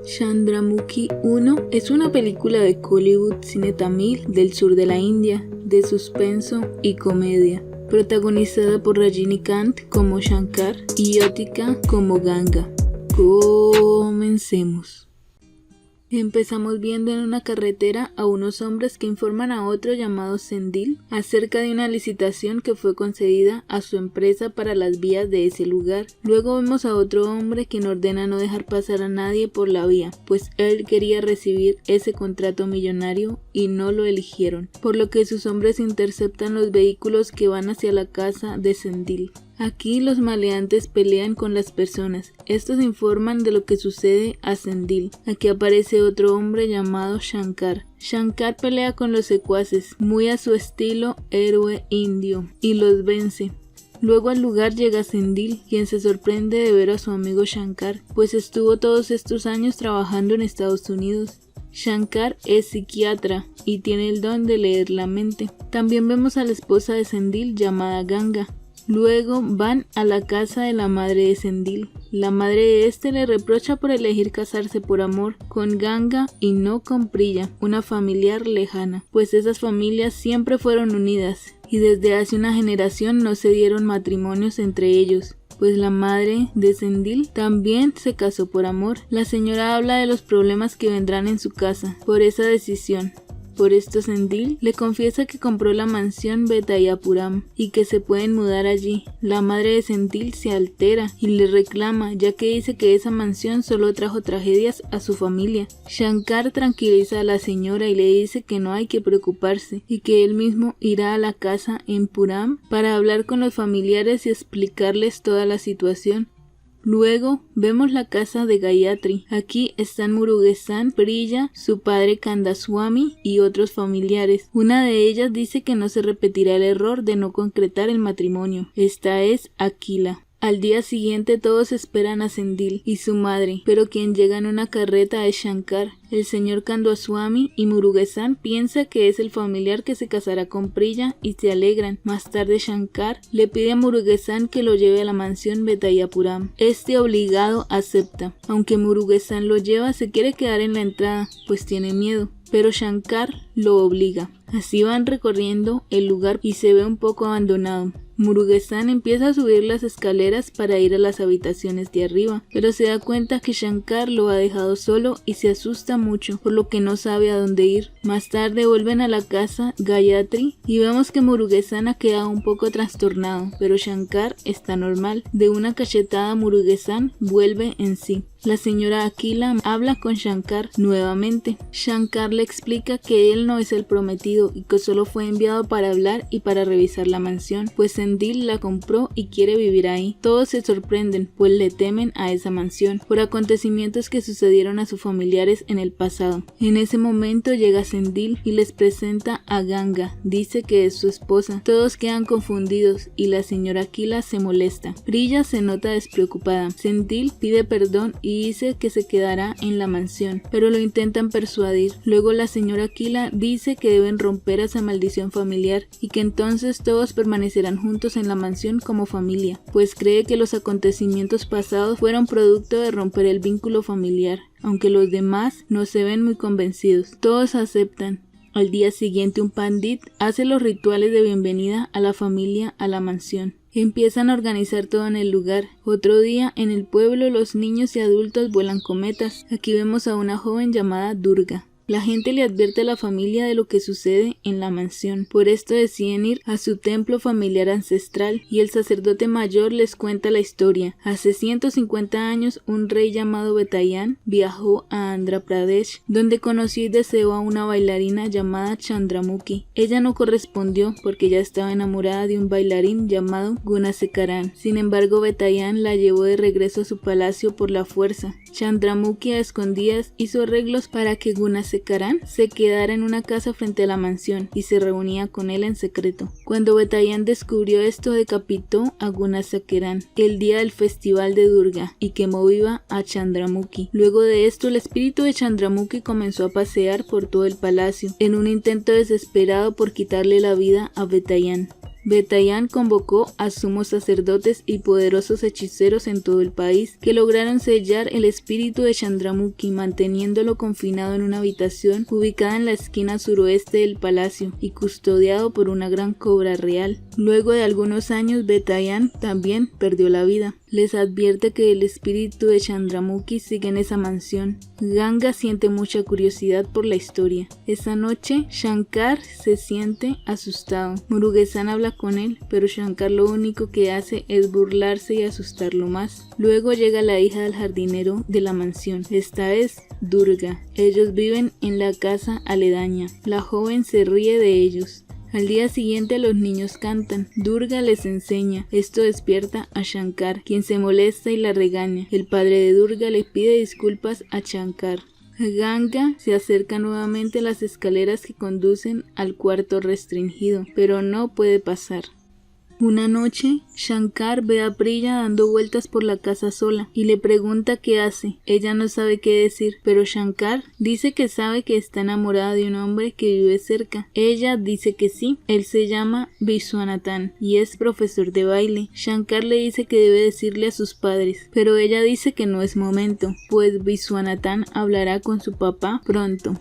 Chandramukhi 1 es una película de Kollywood cine tamil del sur de la India, de suspenso y comedia, protagonizada por Rajinikanth como Shankar y Yotika como Ganga. Comencemos. Empezamos viendo en una carretera a unos hombres que informan a otro llamado Sendil acerca de una licitación que fue concedida a su empresa para las vías de ese lugar. Luego vemos a otro hombre quien ordena no dejar pasar a nadie por la vía, pues él quería recibir ese contrato millonario y no lo eligieron, por lo que sus hombres interceptan los vehículos que van hacia la casa de Sendil. Aquí los maleantes pelean con las personas. Estos informan de lo que sucede a Sendil. Aquí aparece otro hombre llamado Shankar. Shankar pelea con los secuaces, muy a su estilo héroe indio, y los vence. Luego al lugar llega Sendil, quien se sorprende de ver a su amigo Shankar, pues estuvo todos estos años trabajando en Estados Unidos. Shankar es psiquiatra y tiene el don de leer la mente. También vemos a la esposa de Sendil llamada Ganga. Luego van a la casa de la madre de Sendil. La madre de este le reprocha por elegir casarse por amor con Ganga y no con Priya, una familiar lejana, pues esas familias siempre fueron unidas y desde hace una generación no se dieron matrimonios entre ellos, pues la madre de Sendil también se casó por amor. La señora habla de los problemas que vendrán en su casa por esa decisión. Por esto Sendil le confiesa que compró la mansión Betayapuram y que se pueden mudar allí. La madre de Sendil se altera y le reclama, ya que dice que esa mansión solo trajo tragedias a su familia. Shankar tranquiliza a la señora y le dice que no hay que preocuparse y que él mismo irá a la casa en Puram para hablar con los familiares y explicarles toda la situación. Luego vemos la casa de Gayatri. Aquí están Murugesan, Priya, su padre Kandaswamy y otros familiares. Una de ellas dice que no se repetirá el error de no concretar el matrimonio. Esta es Aquila. Al día siguiente todos esperan a Sendil y su madre, pero quien llega en una carreta es Shankar. El señor Kandaswamy y Murugesan piensa que es el familiar que se casará con Priya y se alegran. Más tarde Shankar le pide a Murugesan que lo lleve a la mansión Betayapuram. Este obligado acepta. Aunque Murugesan lo lleva, se quiere quedar en la entrada, pues tiene miedo, pero Shankar lo obliga. Así van recorriendo el lugar y se ve un poco abandonado. Murugesan empieza a subir las escaleras para ir a las habitaciones de arriba, pero se da cuenta que Shankar lo ha dejado solo y se asusta mucho, por lo que no sabe a dónde ir. Más tarde vuelven a la casa Gayatri y vemos que Murugesan ha quedado un poco trastornado, pero Shankar está normal. De una cachetada Murugesan vuelve en sí. La señora Aquila habla con Shankar nuevamente. Shankar le explica que él no es el prometido y que solo fue enviado para hablar y para revisar la mansión, pues Sendil la compró y quiere vivir ahí. Todos se sorprenden, pues le temen a esa mansión por acontecimientos que sucedieron a sus familiares en el pasado. En ese momento llega Sendil y les presenta a Ganga. Dice que es su esposa. Todos quedan confundidos y la señora Aquila se molesta. Priya se nota despreocupada. Sendil pide perdón y dice que se quedará en la mansión, pero lo intentan persuadir. Luego la señora Aquila dice que deben romper esa maldición familiar y que entonces todos permanecerán juntos en la mansión como familia, pues cree que los acontecimientos pasados fueron producto de romper el vínculo familiar, aunque los demás no se ven muy convencidos. Todos aceptan. Al día siguiente un pandit hace los rituales de bienvenida a la familia a la mansión. Empiezan a organizar todo en el lugar. Otro día, en el pueblo, los niños y adultos vuelan cometas. Aquí vemos a una joven llamada Durga. La gente le advierte a la familia de lo que sucede en la mansión. Por esto deciden ir a su templo familiar ancestral y el sacerdote mayor les cuenta la historia. Hace 150 años un rey llamado Betayan viajó a Andhra Pradesh, donde conoció y deseó a una bailarina llamada Chandramukhi. Ella no correspondió porque ya estaba enamorada de un bailarín llamado Gunasekaran. Sin embargo, Betayan la llevó de regreso a su palacio por la fuerza. Chandramukhi a escondidas hizo arreglos para que Gunasekaran se quedara en una casa frente a la mansión y se reunía con él en secreto. Cuando Betayan descubrió esto, decapitó a Gunasekaran el día del festival de Durga y quemó viva a Chandramukhi. Luego de esto, el espíritu de Chandramukhi comenzó a pasear por todo el palacio en un intento desesperado por quitarle la vida a Betayan. Betayan convocó a sumos sacerdotes y poderosos hechiceros en todo el país que lograron sellar el espíritu de Chandramukhi, manteniéndolo confinado en una habitación ubicada en la esquina suroeste del palacio y custodiado por una gran cobra real. Luego de algunos años, Betayan también perdió la vida. Les advierte que el espíritu de Chandramukhi sigue en esa mansión. Ganga siente mucha curiosidad por la historia. Esa noche, Shankar se siente asustado. Murugesan habla con él, pero Shankar lo único que hace es burlarse y asustarlo más. Luego llega la hija del jardinero de la mansión. Esta es Durga. Ellos viven en la casa aledaña. La joven se ríe de ellos. Al día siguiente los niños cantan. Durga les enseña. Esto despierta a Shankar, quien se molesta y la regaña. El padre de Durga le pide disculpas a Shankar. Ganga se acerca nuevamente a las escaleras que conducen al cuarto restringido, pero no puede pasar. Una noche, Shankar ve a Priya dando vueltas por la casa sola y le pregunta qué hace. Ella no sabe qué decir, pero Shankar dice que sabe que está enamorada de un hombre que vive cerca. Ella dice que sí. Él se llama Viswanathan y es profesor de baile. Shankar le dice que debe decirle a sus padres, pero ella dice que no es momento, pues Viswanathan hablará con su papá pronto.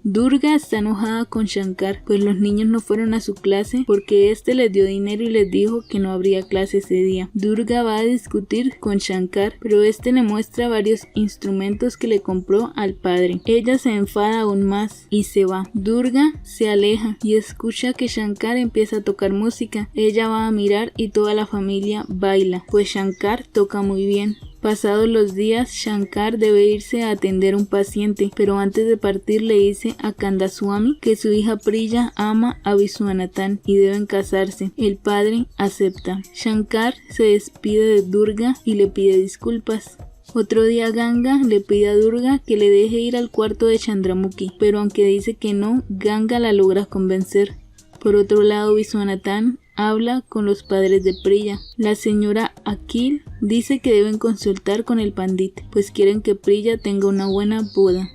Durga está enojada con Shankar, pues los niños no fueron a su clase porque este les dio dinero y les dijo que no habría clase ese día. Durga va a discutir con Shankar, pero este le muestra varios instrumentos que le compró al padre. Ella se enfada aún más y se va. Durga se aleja y escucha que Shankar empieza a tocar música. Ella va a mirar y toda la familia baila, pues Shankar toca muy bien. Pasados los días, Shankar debe irse a atender a un paciente, pero antes de partir le dice a Kandaswami que su hija Priya ama a Viswanathan y deben casarse. El padre acepta. Shankar se despide de Durga y le pide disculpas. Otro día Ganga le pide a Durga que le deje ir al cuarto de Chandramukhi, pero aunque dice que no, Ganga la logra convencer. Por otro lado, Viswanathan habla con los padres de Priya. La señora Akil dice que deben consultar con el pandit, pues quieren que Priya tenga una buena boda.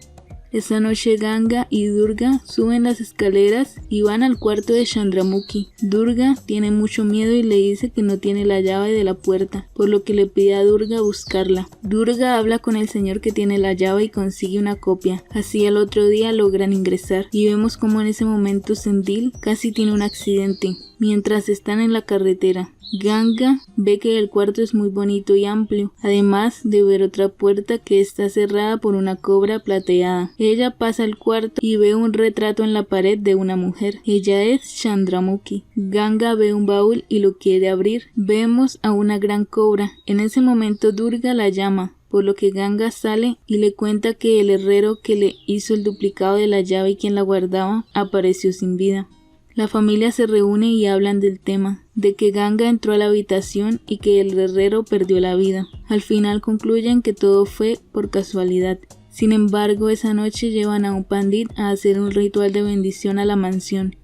Esa noche Ganga y Durga suben las escaleras y van al cuarto de Chandramukhi. Durga tiene mucho miedo y le dice que no tiene la llave de la puerta, por lo que le pide a Durga buscarla. Durga habla con el señor que tiene la llave y consigue una copia. Así al otro día logran ingresar y vemos como en ese momento Sendil casi tiene un accidente mientras están en la carretera. Ganga ve que el cuarto es muy bonito y amplio, además de ver otra puerta que está cerrada por una cobra plateada. Ella pasa al cuarto y ve un retrato en la pared de una mujer. Ella es Chandramukhi. Ganga ve un baúl y lo quiere abrir. Vemos a una gran cobra. En ese momento Durga la llama, por lo que Ganga sale y le cuenta que el herrero que le hizo el duplicado de la llave y quien la guardaba apareció sin vida. La familia se reúne y hablan del tema, de que Ganga entró a la habitación y que el herrero perdió la vida. Al final concluyen que todo fue por casualidad. Sin embargo, esa noche llevan a un pandit a hacer un ritual de bendición a la mansión,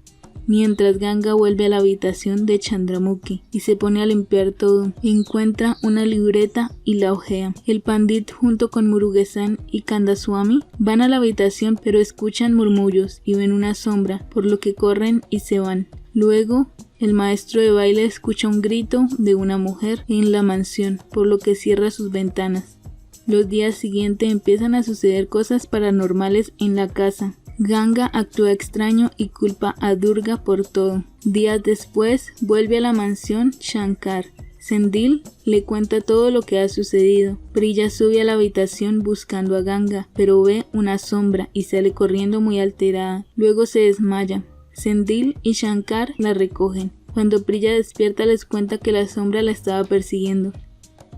mientras Ganga vuelve a la habitación de Chandramukhi y se pone a limpiar todo. Encuentra una libreta y la hojea. El pandit junto con Murugesan y Kandaswami van a la habitación, pero escuchan murmullos y ven una sombra, por lo que corren y se van. Luego, el maestro de baile escucha un grito de una mujer en la mansión, por lo que cierra sus ventanas. Los días siguientes empiezan a suceder cosas paranormales en la casa. Ganga actúa extraño y culpa a Durga por todo. Días después, vuelve a la mansión Shankar. Sendil le cuenta todo lo que ha sucedido. Priya sube a la habitación buscando a Ganga, pero ve una sombra y sale corriendo muy alterada. Luego se desmaya. Sendil y Shankar la recogen. Cuando Priya despierta les cuenta que la sombra la estaba persiguiendo.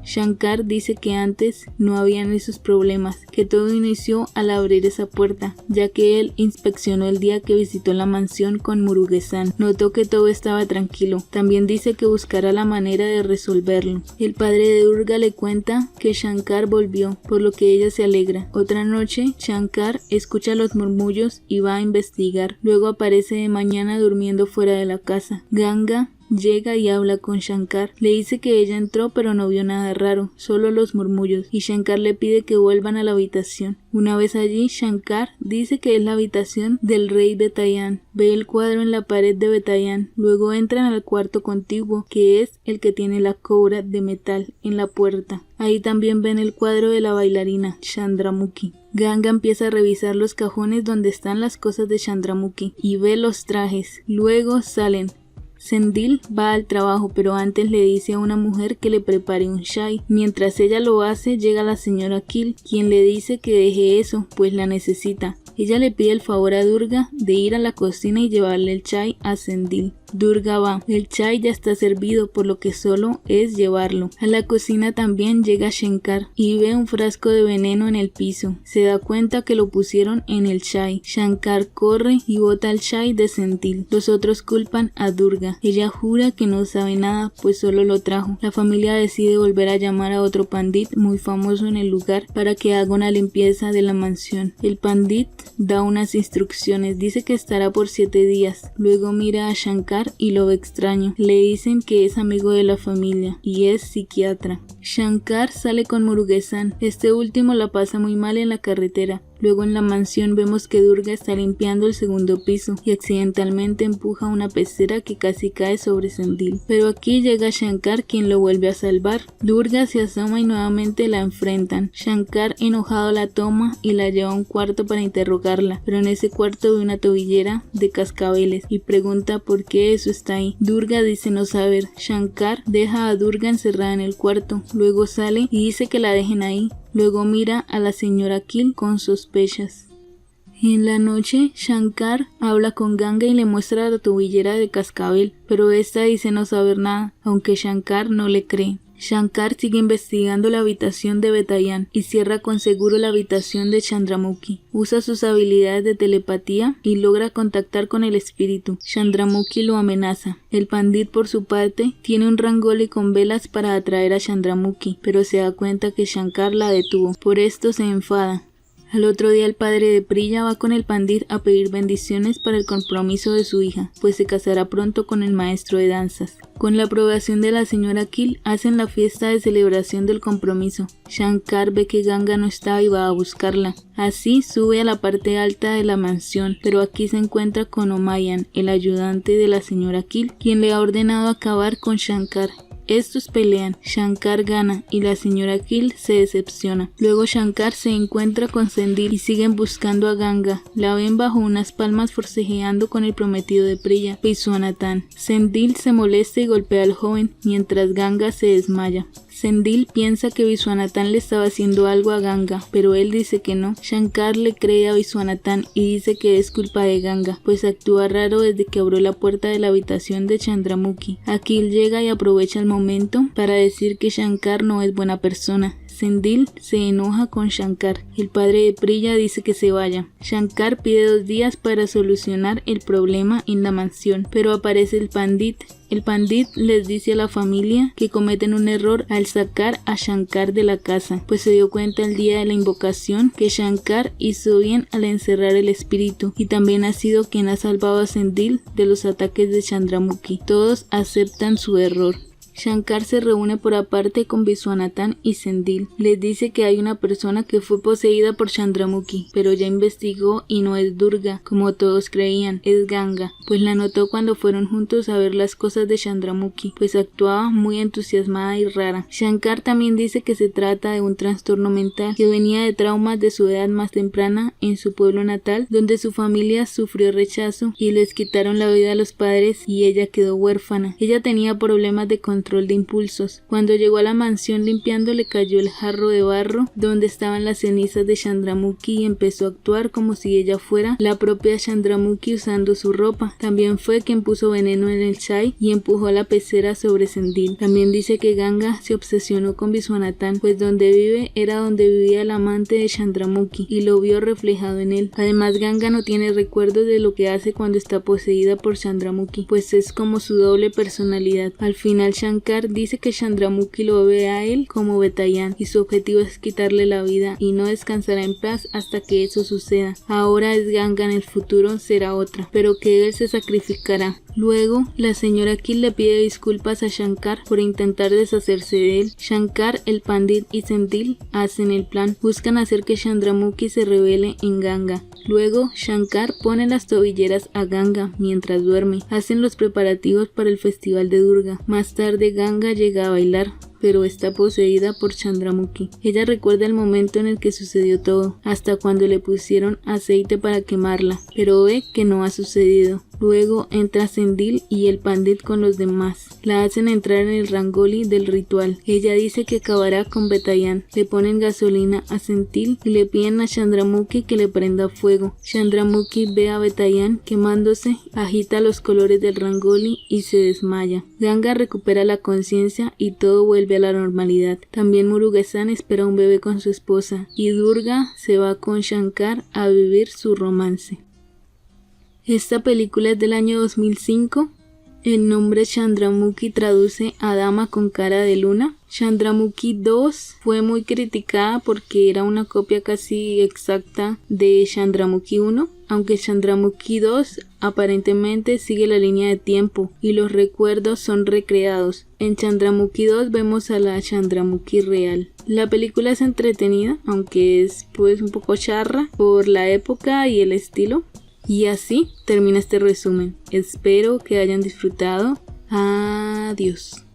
Shankar dice que antes no habían esos problemas, que todo inició al abrir esa puerta, ya que él inspeccionó el día que visitó la mansión con Murugesan. Notó que todo estaba tranquilo. También dice que buscará la manera de resolverlo. El padre de Durga le cuenta que Shankar volvió, por lo que ella se alegra. Otra noche, Shankar escucha los murmullos y va a investigar. Luego aparece de mañana durmiendo fuera de la casa. Ganga llega y habla con Shankar. Le dice que ella entró pero no vio nada raro, solo los murmullos, y Shankar le pide que vuelvan a la habitación. Una vez allí, Shankar dice que es la habitación del rey Betayan. Ve el cuadro en la pared de Betayan. Luego entran al cuarto contiguo, que es el que tiene la cobra de metal en la puerta. Ahí también ven el cuadro de la bailarina, Chandramukhi. Ganga empieza a revisar los cajones donde están las cosas de Chandramukhi y ve los trajes. Luego salen. Sendil va al trabajo, pero antes le dice a una mujer que le prepare un chai. Mientras ella lo hace, llega la señora Kil, quien le dice que deje eso, pues la necesita. Ella le pide el favor a Durga de ir a la cocina y llevarle el chai a Sendil. Durga va. El chai ya está servido, por lo que solo es llevarlo. A la cocina también llega Shankar y ve un frasco de veneno en el piso. Se da cuenta que lo pusieron en el chai. Shankar corre y bota el chai de Sendil. Los otros culpan a Durga. Ella jura que no sabe nada, pues solo lo trajo. La familia decide volver a llamar a otro pandit muy famoso en el lugar para que haga una limpieza de la mansión. El pandit da unas instrucciones, dice que estará por 7 días. Luego mira a Shankar y lo ve extraño. Le dicen que es amigo de la familia y es psiquiatra. Shankar sale con Murugesan. Este último la pasa muy mal en la carretera. Luego en la mansión vemos que Durga está limpiando el segundo piso y accidentalmente empuja una pecera que casi cae sobre Sendil. Pero aquí llega Shankar, quien lo vuelve a salvar. Durga se asoma y nuevamente la enfrentan. Shankar enojado la toma y la lleva a un cuarto para interrogarla, pero en ese cuarto ve una tobillera de cascabeles y pregunta por qué eso está ahí. Durga dice no saber. Shankar deja a Durga encerrada en el cuarto, luego sale y dice que la dejen ahí. Luego mira a la señora Kil con sospechas. En la noche, Shankar habla con Ganga y le muestra la tobillera de cascabel, pero esta dice no saber nada, aunque Shankar no le cree. Shankar sigue investigando la habitación de Betayan y cierra con seguro la habitación de Chandramukhi. Usa sus habilidades de telepatía y logra contactar con el espíritu. Chandramukhi lo amenaza. El pandit, por su parte, tiene un rangoli con velas para atraer a Chandramukhi, pero se da cuenta que Shankar la detuvo. Por esto se enfada. Al otro día el padre de Priya va con el pandit a pedir bendiciones para el compromiso de su hija, pues se casará pronto con el maestro de danzas. Con la aprobación de la señora Kil, hacen la fiesta de celebración del compromiso. Shankar ve que Ganga no está y va a buscarla. Así sube a la parte alta de la mansión, pero aquí se encuentra con Omayan, el ayudante de la señora Kil, quien le ha ordenado acabar con Shankar. Estos pelean, Shankar gana y la señora Kil se decepciona. Luego Shankar se encuentra con Sendil y siguen buscando a Ganga. La ven bajo unas palmas forcejeando con el prometido de Priya, Viswanathan. Sendil se molesta y golpea al joven, mientras Ganga se desmaya. Sendil piensa que Viswanathan le estaba haciendo algo a Ganga, pero él dice que no. Shankar le cree a Viswanathan y dice que es culpa de Ganga, pues actúa raro desde que abrió la puerta de la habitación de Chandramukhi. Akil llega y aprovecha el momento para decir que Shankar no es buena persona. Sendil se enoja con Shankar. El padre de Priya dice que se vaya. Shankar pide 2 días para solucionar el problema en la mansión, pero aparece el pandit. El pandit les dice a la familia que cometen un error al sacar a Shankar de la casa, pues se dio cuenta el día de la invocación que Shankar hizo bien al encerrar el espíritu y también ha sido quien ha salvado a Sendil de los ataques de Chandramukhi. Todos aceptan su error. Shankar se reúne por aparte con Viswanathan y Sendil. Les dice que hay una persona que fue poseída por Chandramukhi, pero ya investigó y no es Durga, como todos creían, es Ganga, pues la notó cuando fueron juntos a ver las cosas de Chandramukhi, pues actuaba muy entusiasmada y rara. Shankar también dice que se trata de un trastorno mental que venía de traumas de su edad más temprana en su pueblo natal, donde su familia sufrió rechazo y les quitaron la vida a los padres y ella quedó huérfana. Ella tenía problemas de control de impulsos. Cuando llegó a la mansión limpiando le cayó el jarro de barro donde estaban las cenizas de Chandramukhi y empezó a actuar como si ella fuera la propia Chandramukhi usando su ropa. También fue quien puso veneno en el chai y empujó la pecera sobre Sendil. También dice que Ganga se obsesionó con Viswanathan, pues donde vive era donde vivía el amante de Chandramukhi y lo vio reflejado en él. Además Ganga no tiene recuerdos de lo que hace cuando está poseída por Chandramukhi, pues es como su doble personalidad. Al final Shankar Shankar dice que Chandramukhi lo ve a él como Betayan y su objetivo es quitarle la vida y no descansará en paz hasta que eso suceda. Ahora es Ganga, en el futuro será otra, pero que él se sacrificará. Luego, la señora Kill le pide disculpas a Shankar por intentar deshacerse de él. Shankar, el Pandit y Sendil hacen el plan, buscan hacer que Chandramukhi se rebele en Ganga. Luego, Shankar pone las tobilleras a Ganga mientras duerme. Hacen los preparativos para el festival de Durga. Más tarde, Ganga llega a bailar, pero está poseída por Chandramukhi. Ella recuerda el momento en el que sucedió todo, hasta cuando le pusieron aceite para quemarla, pero ve que no ha sucedido. Luego entra Sendil y el Pandit con los demás. La hacen entrar en el Rangoli del ritual. Ella dice que acabará con Betayan. Le ponen gasolina a Sendil y le piden a Chandramukhi que le prenda fuego. Chandramukhi ve a Betayan quemándose, agita los colores del Rangoli y se desmaya. Ganga recupera la conciencia y todo vuelve a la normalidad. También Murugesan espera un bebé con su esposa y Durga se va con Shankar a vivir su romance. Esta película es del año 2005. El nombre Chandramukhi traduce a dama con cara de luna. Chandramukhi 2 fue muy criticada porque era una copia casi exacta de Chandramukhi 1, aunque Chandramukhi 2 aparentemente sigue la línea de tiempo y los recuerdos son recreados. En Chandramukhi 2 vemos a la Chandramukhi real. La película es entretenida, aunque es pues un poco charra por la época y el estilo. Y así termina este resumen. Espero que hayan disfrutado. Adiós.